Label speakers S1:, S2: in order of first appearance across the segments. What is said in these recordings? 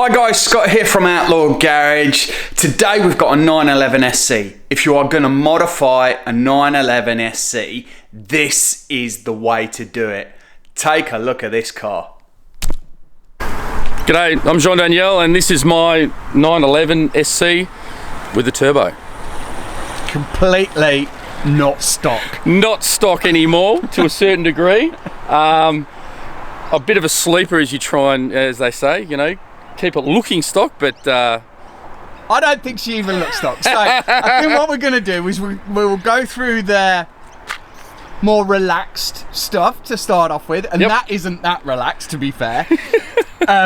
S1: Hi guys, Scott here from Outlaw Garage. Today we've got a 911 SC. If you are going to modify a 911 SC, this is the way to do it. Take a look at this car.
S2: G'day, I'm Jean Danielle and this is my 911 SC with the turbo.
S1: Completely not stock.
S2: Not stock anymore to a certain degree. A bit of a sleeper as you try and, as they say, you know, keep it looking stock, but
S1: I don't think she even looks stock. So I think what we're going to do is we will go through the more relaxed stuff to start off with, and that isn't that relaxed, to be fair,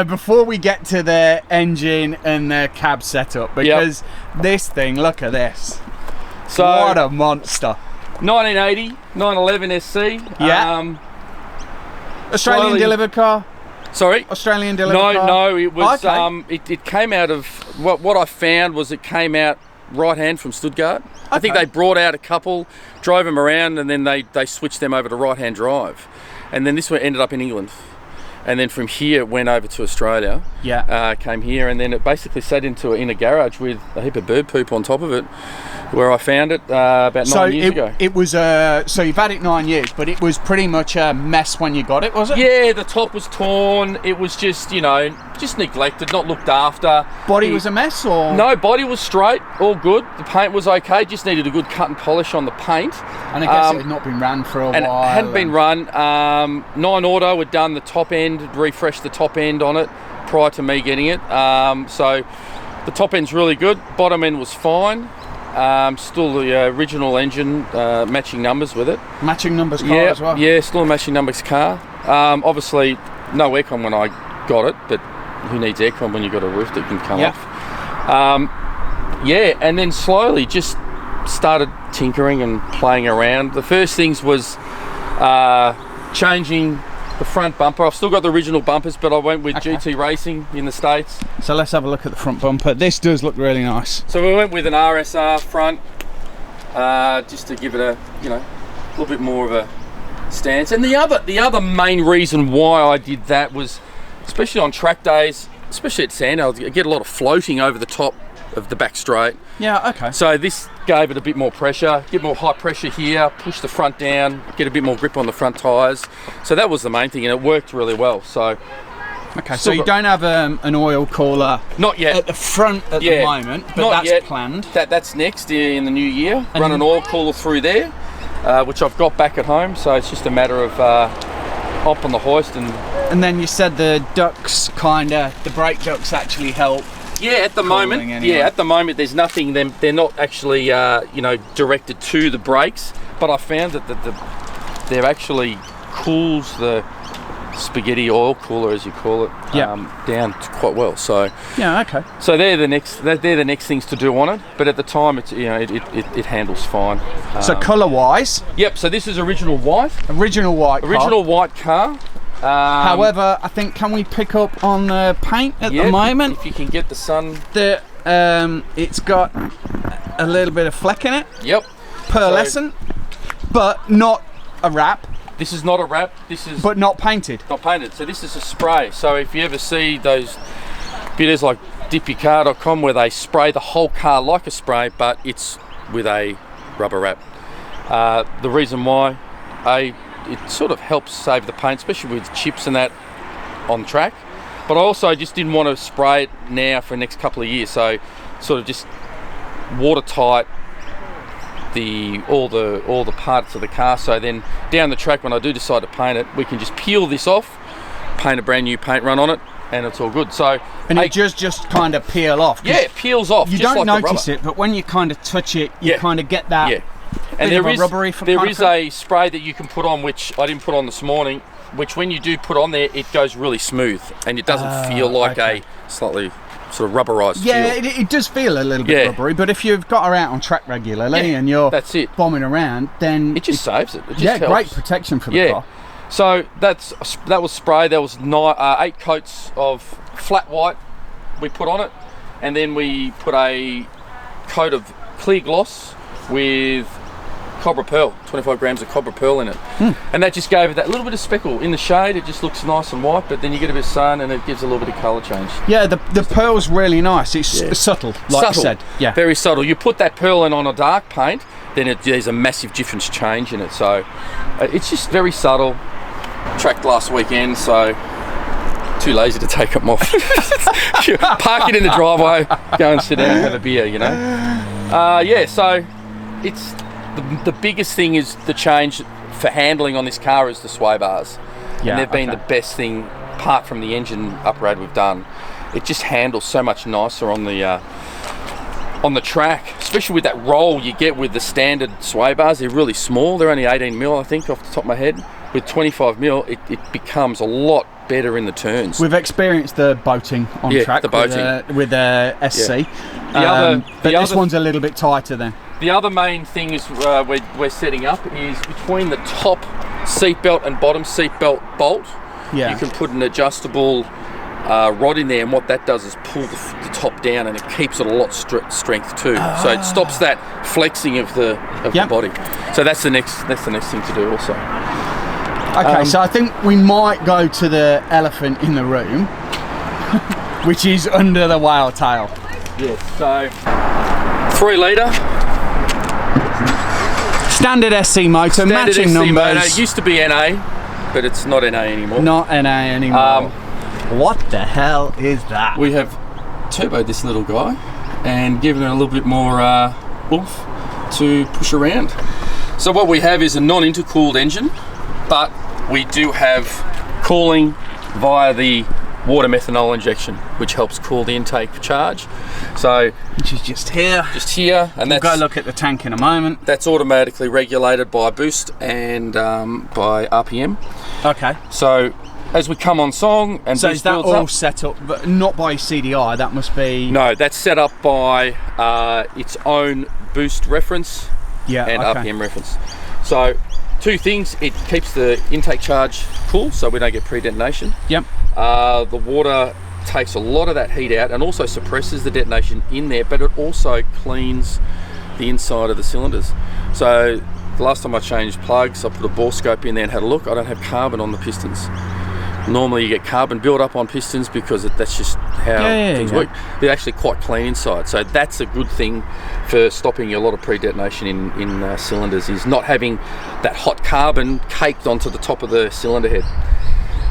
S1: before we get to the engine and the cab setup, because this thing, look at this. So what a monster.
S2: 1980 911 SC.
S1: Yeah. Australian delivered car.
S2: Sorry?
S1: Australian delivered car?
S2: No, it was,
S1: okay.
S2: It came out of, what I found was it came out right-hand from Stuttgart. Okay. I think they brought out a couple, drove them around, and then they switched them over to right-hand drive. And then this one ended up in England. And then from here it went over to Australia. Yeah. Came here, and then it basically sat in a garage with a heap of bird poop on top of it, where I found it about 9 years ago.
S1: It was, so you've had it 9 years, but it was pretty much a mess when you got it, was it?
S2: Yeah, the top was torn. It was just, you know, just neglected, not looked after.
S1: Body was a mess, or?
S2: No, body was straight, all good. The paint was okay, just needed a good cut and polish on the paint.
S1: And I guess it had not been run for a while.
S2: It hadn't been run. 9 Auto had done the top end, refreshed the top end on it prior to me getting it. So the top end's really good. Bottom end was fine. Still the original engine, matching numbers with it.
S1: Matching numbers car as well?
S2: Yeah, still a matching numbers car. Obviously, no aircon when I got it, but who needs aircon when you've got a roof that can come off? Yeah, and then slowly just started tinkering and playing around. The first things was changing the front bumper. I've still got the original bumpers, but I went with GT Racing in the States.
S1: So let's have a look at the front bumper. This does look really nice.
S2: So we went with an RSR front, just to give it a, you know, a little bit more of a stance. And the other main reason why I did that was, especially on track days, especially at Sandown, I get a lot of floating over the top of the back straight.
S1: Yeah, okay.
S2: So this gave it a bit more pressure, get more high pressure here, push the front down, get a bit more grip on the front tyres. So that was the main thing, and it worked really well. So
S1: okay, so you don't have an oil cooler
S2: not yet
S1: at the front at the moment, but
S2: not
S1: that's
S2: yet.
S1: Planned.
S2: That's next in the new year. Run an oil cooler through there, which I've got back at home. So it's just a matter of hop on the hoist
S1: and then you said the ducts the brake ducts actually help.
S2: Yeah, at the moment,
S1: anyway.
S2: at the moment there's nothing. They're not actually, you know, directed to the brakes. But I found that they're actually cools the spaghetti oil cooler, as you call it, down quite well. So
S1: yeah, okay.
S2: So they're the next things to do on it. But at the time, it's, you know, it handles fine.
S1: So colour wise,
S2: yep. So this is original white.
S1: Original white car. However, I think, can we pick up on the paint at the moment?
S2: If you can get the sun.
S1: It's got a little bit of fleck in it.
S2: Yep.
S1: Pearlescent, but not a wrap.
S2: This is not a wrap. This is.
S1: But not painted.
S2: Not painted. So this is a spray. So if you ever see those videos like dipyourcar.com where they spray the whole car like a spray, but it's with a rubber wrap. The reason why, it sort of helps save the paint, especially with chips and that on track. But I also just didn't want to spray it now for the next couple of years, so sort of just watertight all the parts of the car. So then down the track, when I do decide to paint it, we can just peel this off, paint a brand new paint run on it, and it's all good. So
S1: and it just kind of peel off.
S2: Yeah, it peels off.
S1: You
S2: just
S1: don't
S2: like
S1: notice it, but when you kind of touch it, you kind of get that.
S2: Yeah. And there is a spray that you can put on, which I didn't put on this morning, which when you do put on there, it goes really smooth and it doesn't feel like a slightly sort of rubberized feel.
S1: Yeah, it does feel a little bit rubbery, but if you've got her out on track regularly and you're bombing around, then
S2: it just saves it. It just helps.
S1: Great protection for the car.
S2: So that was spray. There was 8 coats of flat white we put on it, and then we put a coat of clear gloss with Cobra Pearl, 25 grams of Cobra Pearl in it. And that just gave it that little bit of speckle. In the shade, it just looks nice and white, but then you get a bit of sun and it gives a little bit of colour change.
S1: Yeah, the pearl's really nice. It's subtle, like you said. Yeah,
S2: very subtle. You put that pearl in on a dark paint, then there's a massive difference change in it. So it's just very subtle. Tracked last weekend, so too lazy to take them off. Park it in the driveway, go and sit down and have a beer, you know. Yeah, so it's the biggest thing is the change for handling on this car is the sway bars. Yeah, and they've been the best thing, apart from the engine upgrade we've done. It just handles so much nicer on the track, especially with that roll you get with the standard sway bars. They're really small. They're only 18mm, I think, off the top of my head. With 25mm, it becomes a lot better in the turns.
S1: We've experienced the boating on track
S2: the boating.
S1: with SC.
S2: Yeah.
S1: But this one's a little bit tighter then.
S2: The other main thing is we're setting up is between the top seatbelt and bottom seatbelt bolt. Yeah. You can put an adjustable rod in there, and what that does is pull the top down, and it keeps it a lot strength too. So it stops that flexing of the body. So that's the next thing to do also.
S1: Okay, so I think we might go to the elephant in the room, which is under the whale tail.
S2: Yes, so 3 litre.
S1: Standard SC motor, matching numbers. Motor.
S2: It used to be NA, but it's not NA anymore.
S1: Not NA anymore. What the hell is that?
S2: We have turboed this little guy and given it a little bit more oomph to push around. So what we have is a non-intercooled engine, but we do have cooling via the water methanol injection, which helps cool the intake charge. So,
S1: which is just here,
S2: and
S1: we'll go look at the tank in a moment.
S2: That's automatically regulated by boost and by RPM.
S1: Okay.
S2: So as we come on song and
S1: so is that all set up, but not by CDI? That must be.
S2: No, that's set up by its own boost reference and RPM reference. So 2 things: it keeps the intake charge cool, so we don't get pre-detonation.
S1: Yep.
S2: The water takes a lot of that heat out and also suppresses the detonation in there, but it also cleans the inside of the cylinders. So the last time I changed plugs, I put a bore scope in there and had a look. I don't have carbon on the pistons. Normally you get carbon build up on pistons because that's just how things work. They're actually quite clean inside, so that's a good thing for stopping a lot of pre-detonation in cylinders, is not having that hot carbon caked onto the top of the cylinder head.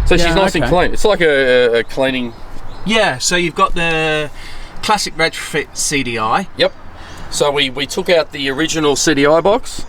S2: So she's nice and clean. It's like a cleaning.
S1: Yeah, so you've got the classic retrofit CDI.
S2: Yep. So we took out the original CDI box.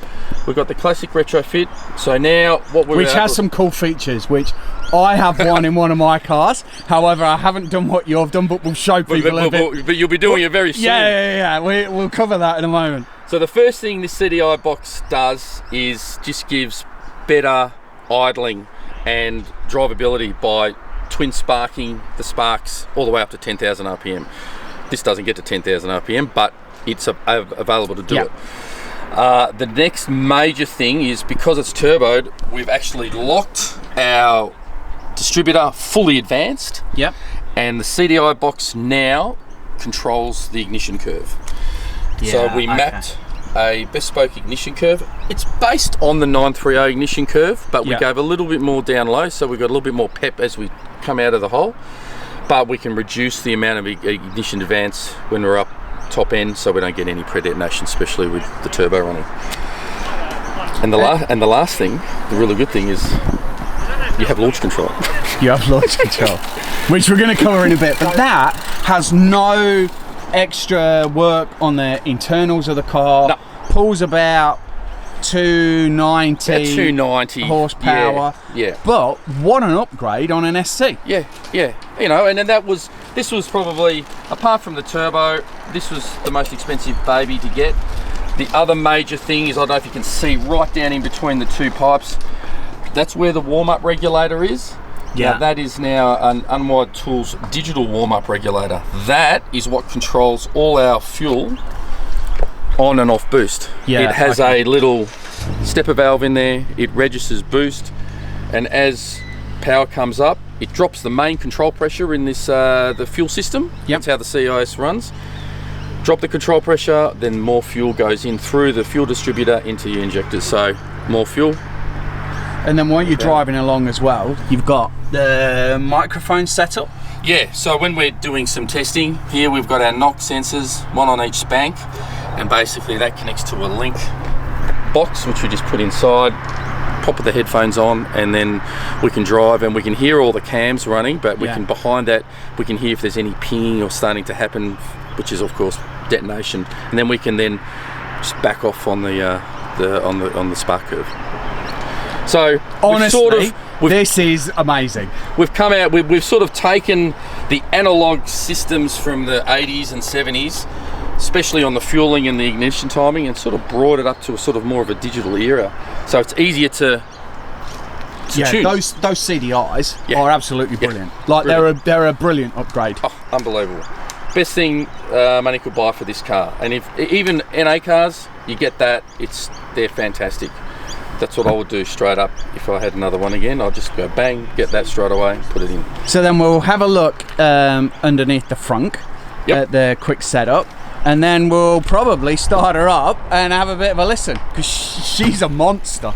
S2: We've got the classic retrofit. So now which has some cool features, which I have one in one of my cars. However, I haven't done what you've done, but we'll show people a bit. But you'll be doing it very soon. Yeah. We'll cover that in a moment. So the first thing this CDI box does is just gives better idling and drivability by twin sparking the sparks all the way up to 10,000 RPM. This doesn't get to 10,000 RPM, but it's available to do it. The next major thing is, because it's turboed, we've actually locked our distributor fully advanced. Yep. And the CDI box now controls the ignition curve. So we mapped a bespoke ignition curve. It's based on the 930 ignition curve, but we gave a little bit more down low, so we got a little bit more pep as we come out of the hole. But we can reduce the amount of ignition advance when we're up top end, so we don't get any pre-detonation, especially with the turbo running. And the last thing, the really good thing, is you have launch control. You have launch control, which we're going to cover in a bit. But that has no extra work on the internals of the car. No. Pulls about 290 horsepower. Yeah. But what an upgrade on an SC. Yeah. You know, and then this was probably, apart from the turbo, this was the most expensive baby to get. The other major thing is, I don't know if you can see right down in between the 2 pipes, that's where the warm-up regulator is. Yeah. Now, that is now an Unwired Tools digital warm-up regulator. That is what controls all our fuel on and off boost. Yeah, it has a little stepper valve in there. It registers boost, and as power comes up, it drops the main control pressure in this the fuel system. Yep. That's how the CIS runs. drop the control pressure, then more fuel goes in through the fuel distributor into your injectors. So more fuel.
S1: And then while you're driving along as well, you've got the microphone setup.
S2: Yeah, so when we're doing some testing, here we've got our knock sensors, one on each spank, and basically that connects to a link box, which we just put inside, pop the headphones on, and then we can drive and we can hear all the cams running, but we can, behind that, we can hear if there's any pinging or starting to happen, which is of course detonation, and then we can then just back off on the spark curve. So
S1: honestly, this is amazing.
S2: We've come out, we've sort of taken the analog systems from the 80s and 70s, especially on the fueling and the ignition timing, and sort of brought it up to a sort of more of a digital era. So it's easier to tune.
S1: Those CDIs are absolutely brilliant. Like
S2: brilliant.
S1: they're a brilliant upgrade.
S2: Oh, unbelievable. Best thing money could buy for this car. And if even NA cars, you get that, they're fantastic. That's what I would do straight up. If I had another one again, I'd just go bang, get that straight away, put it in.
S1: So then we'll have a look underneath the frunk at the quick setup, and then we'll probably start her up and have a bit of a listen, because she's a monster.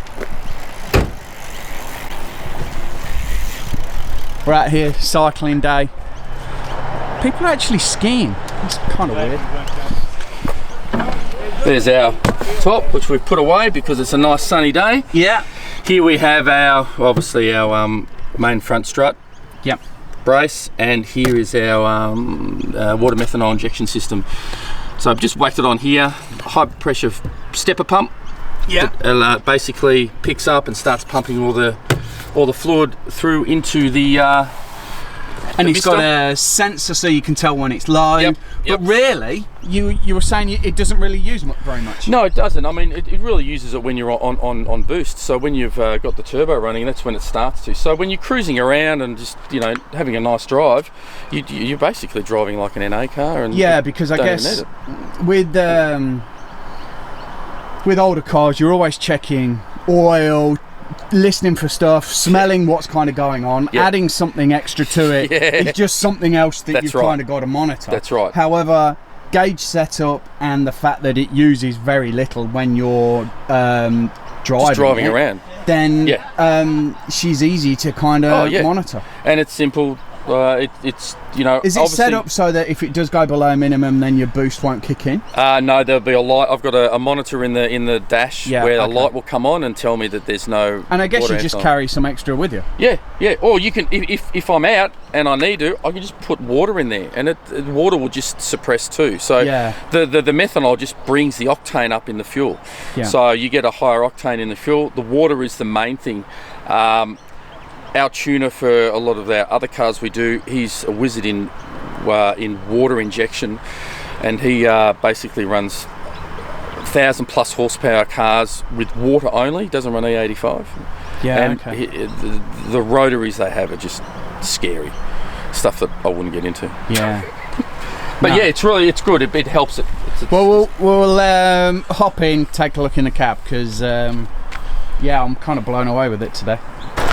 S1: We're out here, cycling day. People are actually skiing. It's kind of weird.
S2: There's our top, which we've put away because it's a nice sunny day.
S1: Yeah.
S2: Here we have obviously our main front strut.
S1: Yep.
S2: Brace, and here is our water methanol injection system. So I've just whacked it on here. High pressure stepper pump. Yeah. It basically picks up and starts pumping all the fluid through into the.
S1: And it's got a sensor so you can tell when it's low. Yep. But really, you were saying it doesn't really use very much.
S2: No, it doesn't. I mean, it really uses it when you're on boost. So when you've got the turbo running, that's when it starts to. So when you're cruising around and just having a nice drive, you're basically driving like an NA car. And
S1: because I guess with older cars, you're always checking oil, listening for stuff, smelling what's kind of going on, adding something extra to it. It's just something else that you've kind of got to monitor.
S2: That's right.
S1: However, gauge setup and the fact that it uses very little when you're driving
S2: around,
S1: then she's easy to kind of monitor.
S2: And it's simple. It's
S1: Is it set up so that if it does go below minimum, then your boost won't kick in?
S2: No, there'll be a light. I've got a monitor in the dash where the light will come on and tell me that there's no.
S1: And I guess you just carry some extra with you.
S2: Yeah. Or you can, if I'm out and I need to, I can just put water in there, and water will just suppress too. So the methanol just brings the octane up in the fuel. Yeah. So you get a higher octane in the fuel. The water is the main thing. Our tuner for a lot of our other cars we do, he's a wizard in water injection, and he basically runs 1,000+ horsepower cars with water only. Doesn't run E85.
S1: Yeah,
S2: and the rotaries they have are just scary stuff that I wouldn't get into.
S1: Yeah.
S2: But it's good. It helps it.
S1: Well, we'll hop in, take a look in the cab, because I'm kind of blown away with it today.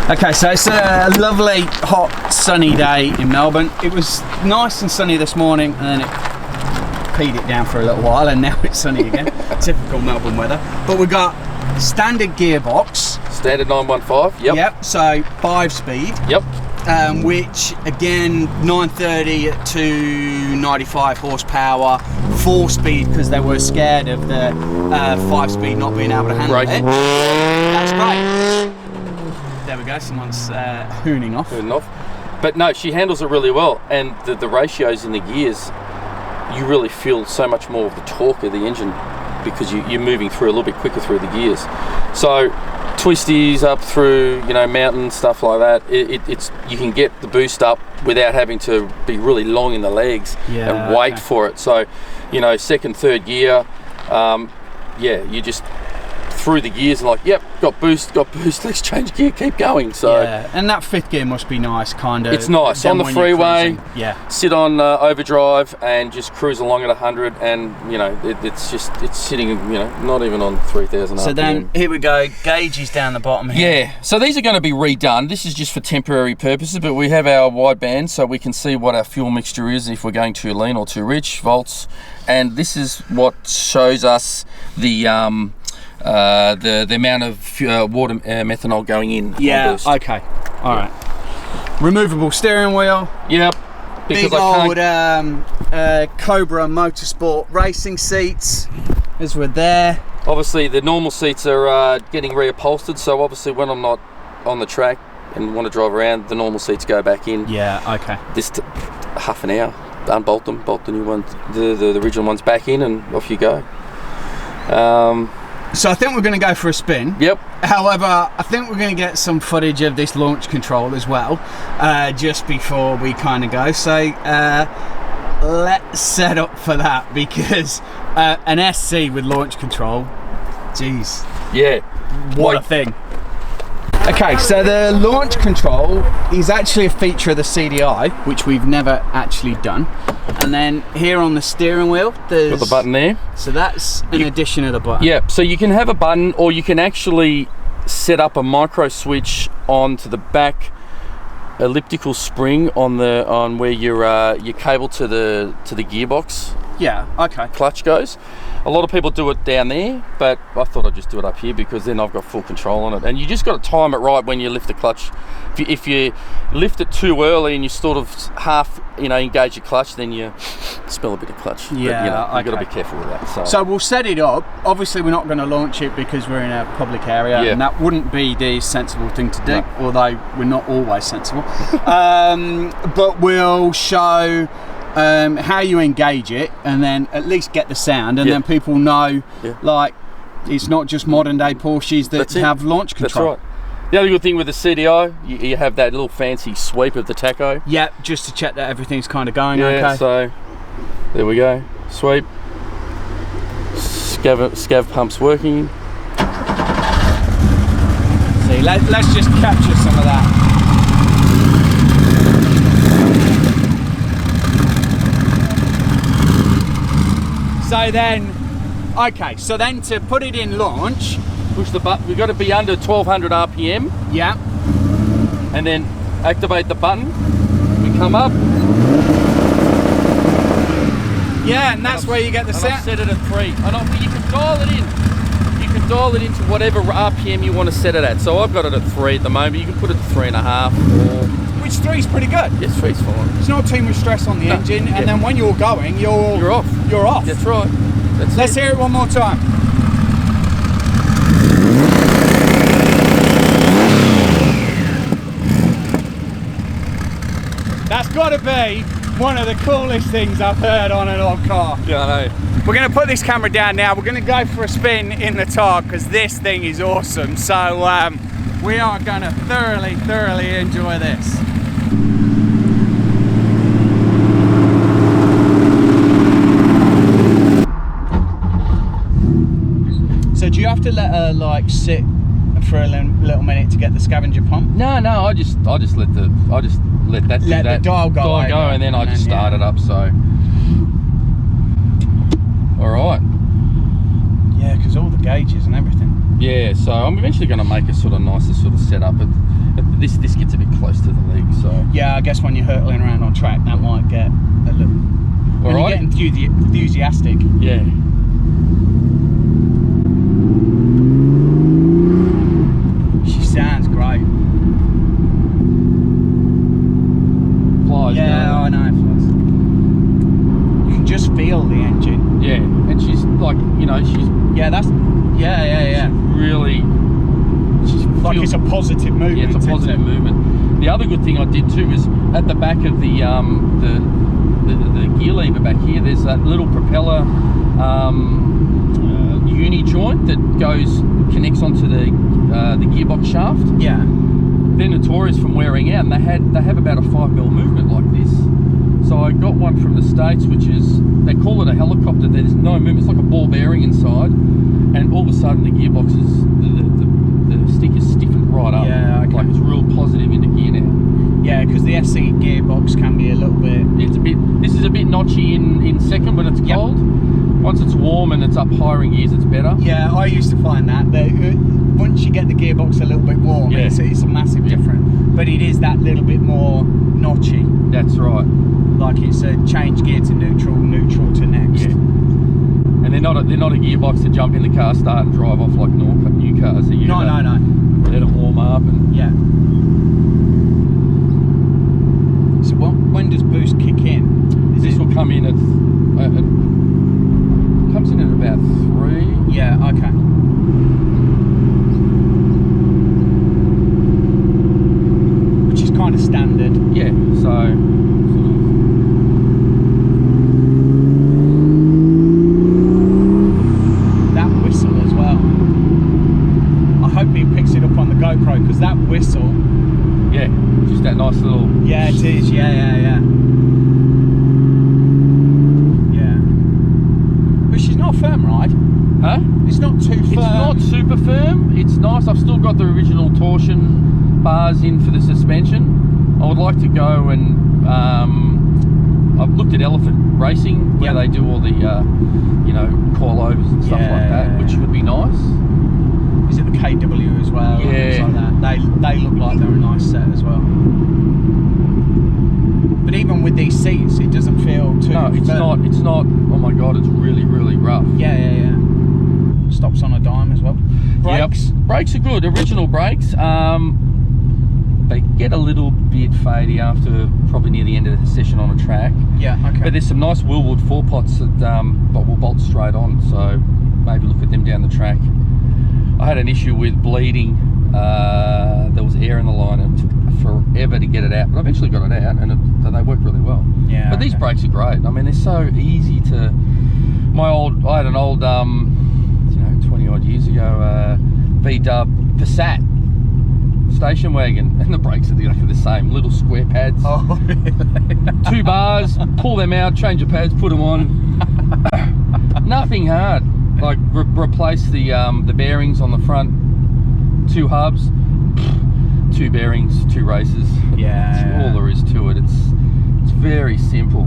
S1: Okay, so it's a lovely, hot, sunny day in Melbourne. It was nice and sunny this morning, and then it peed it down for a little while, and now it's sunny again. Typical Melbourne weather. But we've got standard gearbox.
S2: Standard 915,
S1: Yep, so 5-speed.
S2: Yep.
S1: Which, again, 930 at 295 horsepower, 4-speed, because they were scared of the 5-speed not being able to handle it. That's great. There we go, someone's hooning off.
S2: But no, she handles it really well, and the ratios in the gears, you really feel so much more of the torque of the engine because you're moving through a little bit quicker through the gears. So twisties up through mountain stuff like that, it's you can get the boost up without having to be really long in the legs and wait for it. So second, third gear, you just through the gears and like, yep, got boost, let's change gear, keep going. So
S1: yeah, and that fifth gear must be nice, kind of.
S2: It's nice on the freeway.
S1: Yeah,
S2: sit on overdrive and just cruise along at 100, and you know it's sitting, you know, not even on 3,000 RPM.
S1: So then here we go, gauges down the bottom here.
S2: Yeah, so these are going to be redone. This is just for temporary purposes, but we have our wideband so we can see what our fuel mixture is, if we're going too lean or too rich, volts, and this is what shows us the amount of water methanol going in.
S1: Yeah. Okay. All right. Removable steering wheel.
S2: Yep. Because
S1: big old Cobra Motorsport racing seats, as we're there.
S2: Obviously, the normal seats are getting reupholstered, so obviously when I'm not on the track and want to drive around, the normal seats go back in.
S1: Yeah. Okay.
S2: This half an hour. Unbolt them, bolt the new ones, the original ones back in, and off you go.
S1: So I think we're going to go for a spin.
S2: Yep.
S1: However, I think we're going to get some footage of this launch control as well, just before we kind of go. So let's set up for that, because an SC with launch control, geez.
S2: Yeah.
S1: What a thing. Okay, so the launch control is actually a feature of the CDI, which we've never actually done. And then here on the steering wheel, there's
S2: got the button there.
S1: So that's an addition of the button.
S2: Yeah, so you can have a button, or you can actually set up a micro switch onto the back elliptical spring on where your cable to the gearbox.
S1: Yeah. Okay.
S2: Clutch goes. A lot of people do it down there, but I thought I'd just do it up here because then I've got full control on it. And you just got to time it right when you lift the clutch. If you lift it too early and you sort of half, engage your clutch, then you smell a bit of clutch.
S1: Yeah,
S2: but, you've got to be careful with that.
S1: So we'll set it up. Obviously, we're not going to launch it because we're in a public area, and that wouldn't be the sensible thing to do, although we're not always sensible. But we'll show how you engage it, and then at least get the sound, and then people know, like, it's not just modern day Porsches that have launch control.
S2: That's right. The other good thing with the CDI, you have that little fancy sweep of the tacho.
S1: Yeah, just to check that everything's kind of going okay.
S2: Yeah, so there we go. Sweep. Scav pump's working.
S1: See, let's just capture some of that. So then to put it in launch,
S2: push the button. We've got to be under 1200 RPM.
S1: Yeah.
S2: And then activate the button. We come up.
S1: Yeah, and that's where you get the sound.
S2: I've set it at 3. And you can dial it in. You can dial it into whatever RPM you want to set it at. So I've got it at 3 at the moment. You can put it to 3.5 or...
S1: Which 3's pretty good.
S2: Yes, 3's fine.
S1: There's not too much stress on the engine, and then when you're going, you're off. You're off.
S2: That's right.
S1: Let's hear it one more time. That's got to be one of the coolest things I've heard on an old car.
S2: Yeah, I know.
S1: We're going to put this camera down now. We're going to go for a spin in the Targa because this thing is awesome. So we are going to thoroughly enjoy this. So do you have to let her like sit for a little minute to get the scavenger pump?
S2: No, I just let the
S1: dial go,
S2: and then I just start it up. So all right.
S1: Yeah, because all the gauges and everything.
S2: Yeah, so I'm eventually going to make a sort of nicer sort of setup. But this gets a bit close to the leg, so
S1: yeah, I guess when you're hurtling around on track, that might get a little.
S2: All right.
S1: You get enthusiastic.
S2: Yeah.
S1: Sounds great.
S2: Flies.
S1: Yeah, I know. You can just feel the engine.
S2: Yeah, and she's like, she's.
S1: Yeah, that's. Yeah.
S2: Really.
S1: She's like it's a positive movement.
S2: Yeah, it's a positive movement. The other good thing I did too is at the back of the gear lever back here. There's that little propeller uni joint that connects onto the gearbox shaft.
S1: Yeah.
S2: They're notorious from wearing out, and they have about a 5mm movement like this. So I got one from the States, which is, they call it a helicopter. There's no movement. It's like a ball bearing inside, and all of a sudden the gearbox is, the stick is stiffened right up.
S1: Yeah, okay.
S2: Like it's real positive into gear now.
S1: Yeah, because the SC gearbox can be a little bit...
S2: This is a bit notchy in second when it's cold. Once it's warm and it's up higher in gears, it's better.
S1: Yeah, I used to find that once you get the gearbox a little bit warm, it's a massive difference. But it is that little bit more notchy.
S2: That's right.
S1: Like it's a change gear to neutral, neutral to next.
S2: Yeah. And they're not a gearbox to jump in the car, start and drive off like new cars.
S1: No.
S2: Let them warm up and
S1: So when does boost kick in?
S2: This will come in at comes in at about 3.
S1: Yeah. Okay. Which is kind of standard.
S2: Yeah. So.
S1: GoPro, because that whistle,
S2: just that nice little,
S1: it is, yeah, but she's not a firm ride, it's not too firm.
S2: It's not super firm, it's nice. I've still got the original torsion bars in for the suspension. I would like to go and I've looked at Elephant Racing where they do all the coilovers and stuff like that, which would be nice.
S1: Is it the KW as well?
S2: Yeah.
S1: Things like that. They look like they're a nice set as well. But even with these seats, it doesn't feel too...
S2: No, it's not. It's not. Oh my God, it's really, really rough.
S1: Yeah. Stops on a dime as well. Brakes?
S2: Yep. Brakes are good. Original brakes. They get a little bit fadey after probably near the end of the session on a track.
S1: Yeah, okay.
S2: But there's some nice Willwood 4-pots that will bolt straight on. So maybe look at them down the track. I had an issue with bleeding. There was air in the line and it took forever to get it out, but I eventually got it out and they work really well. Yeah. But these brakes are great. I mean, they're so easy to... I had an old, 20 odd years ago, V-dub Passat station wagon, and the brakes are exactly the same. Little square pads.
S1: Oh, really?
S2: 2 bars, pull them out, change the pads, put them on. Nothing hard. Like replace the bearings on the front, 2 hubs, 2 bearings, 2 races. That's all there is to it. It's very simple.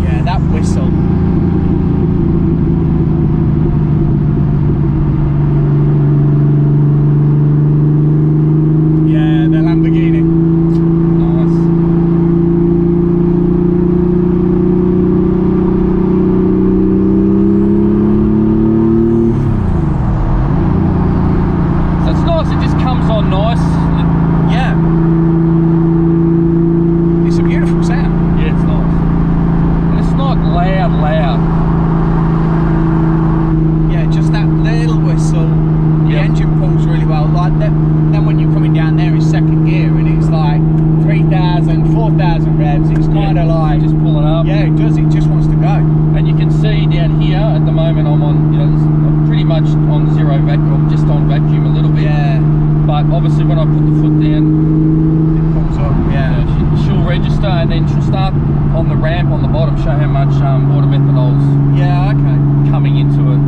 S1: Yeah, that whistle. Yeah, the Lamborghini.
S2: Show how much water methanol's coming into it.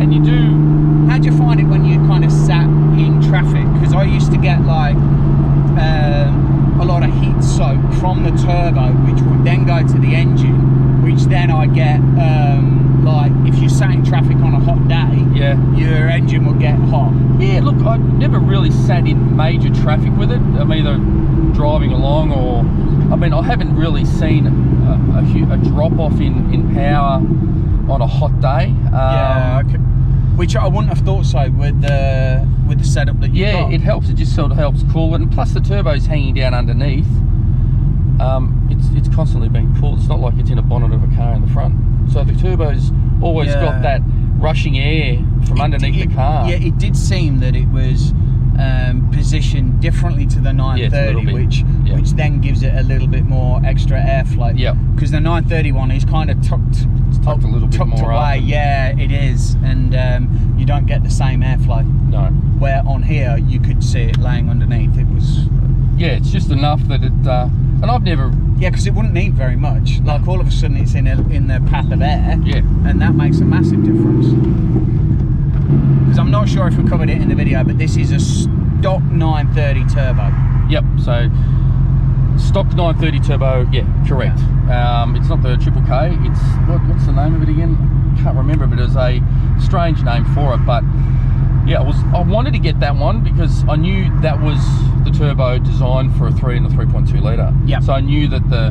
S2: And you do...
S1: How do you find it when you kind of sat in traffic? Because I used to get like a lot of heat soak from the turbo, which would then go to the engine, which then I get like if you sat in traffic on a hot day, your engine will get hot.
S2: Yeah, look, I never really sat in major traffic with it. I'm either driving along or... I mean, I haven't really seen a drop-off in power on a hot day.
S1: Which I wouldn't have thought so with the setup that you've got.
S2: It helps. It just sort of helps cool it. And plus the turbo's hanging down underneath. It's constantly being cooled. It's not like it's in a bonnet of a car in the front. So the turbo's always got that rushing air from underneath the car.
S1: Yeah, it did seem that it was positioned differently to the 930, which then gives it a little bit more extra airflow.
S2: Yeah.
S1: Because the 931 is kind of tucked
S2: tucked a little bit more
S1: away.
S2: up.
S1: Yeah, it is, and you don't get the same airflow.
S2: No.
S1: Where on here you could see it laying underneath. It was.
S2: Yeah, it's just enough that it. And I've never.
S1: Yeah, because it wouldn't need very much. Like all of a sudden, it's in the path of air.
S2: Yeah.
S1: And that makes a massive difference. Because I'm not sure if we covered it in the video, but this is a stock 930 turbo.
S2: Yep. So. Stock 930 turbo, yeah, correct. It's not the Triple K. It's what's the name of it again? Can't remember, but it was a strange name for it. But yeah, I wanted to get that one because I knew that was the turbo designed for a 3 and a 3.2 litre.
S1: Yeah.
S2: So I knew that the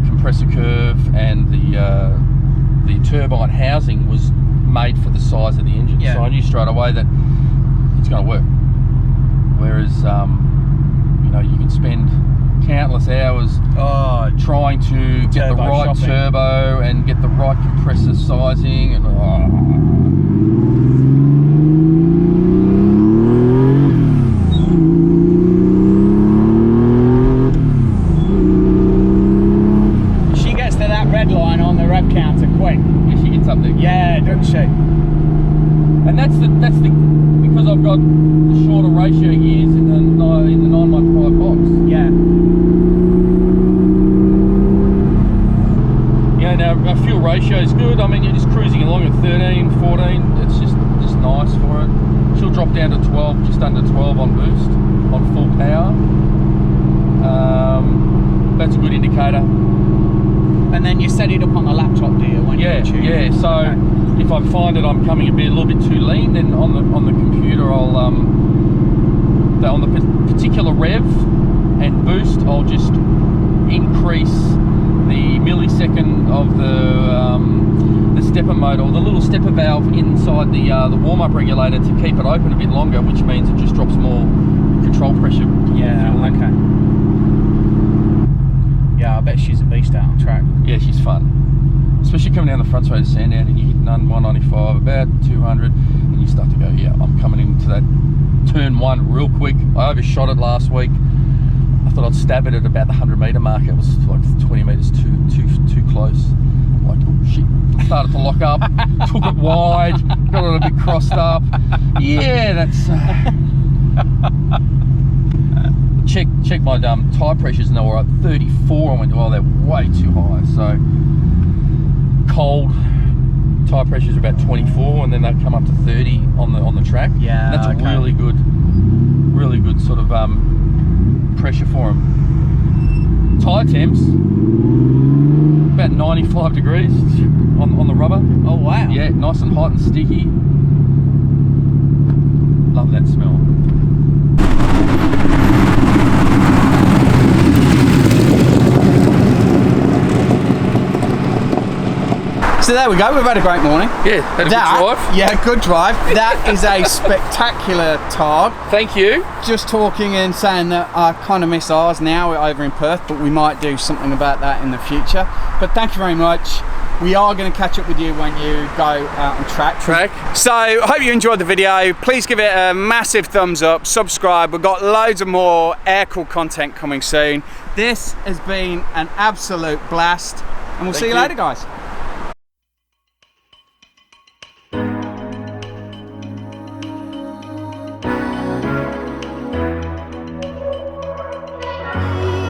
S2: compressor curve and the turbine housing was made for the size of the engine.
S1: Yeah.
S2: So I knew straight away that it's going to work. Whereas you know, you can spend countless hours trying to get the right
S1: shopping.
S2: turbo and get the right compressor sizing and
S1: She gets to that red line on the rev counter quick.
S2: yeah, she gets up there.
S1: Yeah, doesn't she?
S2: And that's the because I've got the shorter ratio gears in the 915 box.
S1: Yeah.
S2: Yeah, now our fuel ratio is good. I mean, you're just cruising along at 13, 14. It's just nice for it. She'll drop down to 12, just under 12 on boost, on full power. That's a good indicator.
S1: And then you set it up on the laptop, do you? When
S2: Yeah,
S1: you
S2: yeah. So
S1: okay.
S2: if I find that I'm coming a little bit too lean, then on the computer I'll on the particular rev and boost, I'll just increase the millisecond of the stepper motor, or the little stepper valve inside the warm-up regulator to keep it open a bit longer, which means it just drops more control pressure.
S1: Yeah, okay. Yeah, I bet she's a beast out on track.
S2: Yeah, she's fun. Especially coming down the front straight of Sandown and you hit 195, about 200, and you start to go, yeah, I'm coming into that turn one real quick. I overshot it last week. I thought I'd stab it at about the 100 metre mark. It was like 20 metres too close. I'm like, oh shit. Started to lock up, took it wide, got it a bit crossed up. Yeah, that's... Check my tyre pressures and they were at 34. I went, oh, they're way too high. So cold tyre pressures are about 24, and then they come up to 30 on the track.
S1: Yeah,
S2: and that's
S1: okay.
S2: a really good sort of pressure for them. Tyre temps about 95 degrees on the rubber.
S1: Oh wow.
S2: Yeah, nice and hot and sticky. Love that smell.
S1: So there we go, we've had a great morning.
S2: Yeah, had a good drive.
S1: Yeah, good drive. That is a spectacular Targa.
S2: Thank you.
S1: Just talking and saying that I kind of miss ours now. We're over in Perth, but we might do something about that in the future. But thank you very much. We are going to catch up with you when you go out on track. So I hope you enjoyed the video. Please give it a massive thumbs up, subscribe. We've got loads of more air-cooled content coming soon. This has been an absolute blast, and we'll see you later, guys.